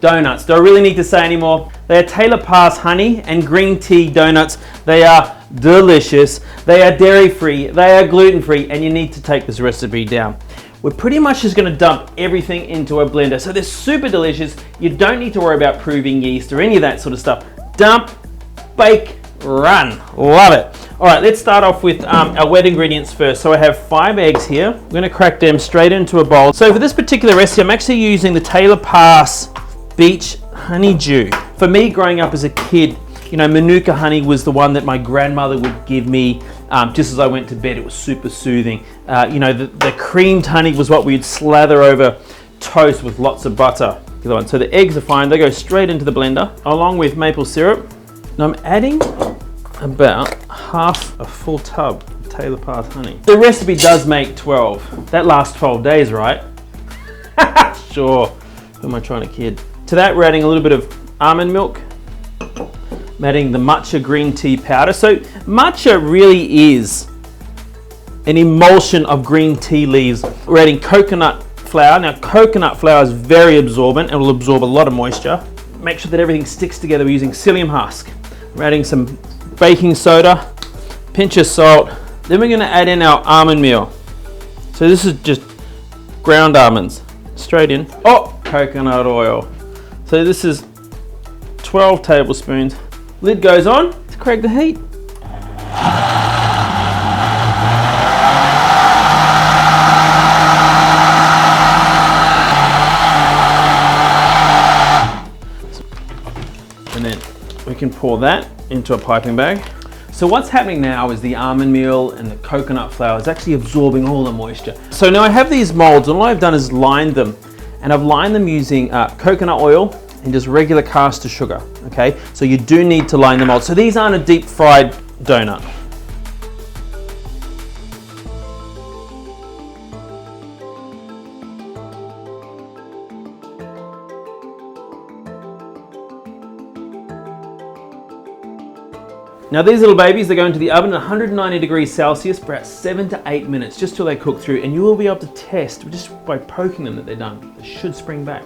donuts. Do I really need to say anymore? They are Taylor Pass honey and green tea donuts. They are delicious. They are dairy-free. They are gluten-free, and you need to take this recipe down. We're pretty much just going to dump everything into a blender. So they're super delicious. You don't need to worry about proving yeast or any of that sort of stuff. Dump, bake, run. Love it. All right, let's start off with our wet ingredients first. So I have 5 eggs here. I'm going to crack them straight into a bowl. So for this particular recipe, I'm actually using the Taylor Pass Beach Honeydew. For me, growing up as a kid, you know, Manuka honey was the one that my grandmother would give me just as I went to bed. It was super soothing. You know, the creamed honey was what we'd slather over toast with lots of butter. So the eggs are fine. They go straight into the blender along with maple syrup. Now I'm adding about half a full tub of Taylor Pass honey. The recipe does make 12. That lasts 12 days, right? Sure. Who am I trying to kid? To that, we're adding a little bit of almond milk. I'm adding the Macha green tea powder. So Macha really is an emulsion of green tea leaves. We're adding coconut flour. Now coconut flour is very absorbent and will absorb a lot of moisture. Make sure that everything sticks together. We're using psyllium husk. We're adding some baking soda, pinch of salt. Then we're going to add in our almond meal. So this is just ground almonds. Straight in. Oh, coconut oil. So this is 12 tablespoons. Lid goes on. Let's crank the heat. And then we can pour that into a piping bag. So what's happening now is the almond meal and the coconut flour is actually absorbing all the moisture. So now I have these molds, and all I've done is lined them. And I've lined them using coconut oil and just regular caster sugar, okay? So you do need to line the mold. So these aren't a deep fried donut. Now these little babies, they go into the oven at 190 degrees Celsius for about 7 to 8 minutes, just till they cook through, and you will be able to test just by poking them that they're done. They should spring back.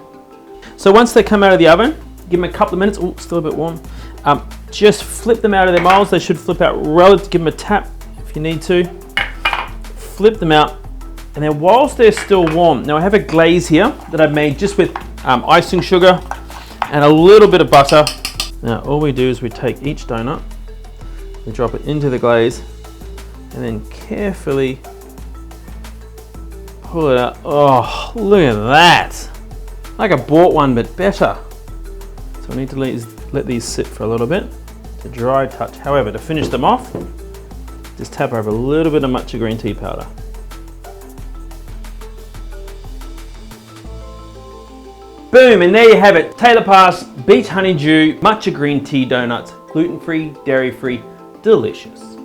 So once they come out of the oven, give them a couple of minutes. Oh, still a bit warm. Just flip them out of their molds. They should flip out relatively. Give them a tap if you need to. Flip them out, and then whilst they're still warm, now I have a glaze here that I've made just with icing sugar and a little bit of butter. Now all we do is we take each donut, we drop it into the glaze, and then carefully pull it out. Oh, look at that. Like I bought one, but better. So I need to let these sit for a little bit to dry touch. However, to finish them off, just tap over a little bit of Macha green tea powder. Boom, and there you have it. Taylor Pass Beach Honeydew Macha green tea donuts. Gluten-free, dairy-free, delicious.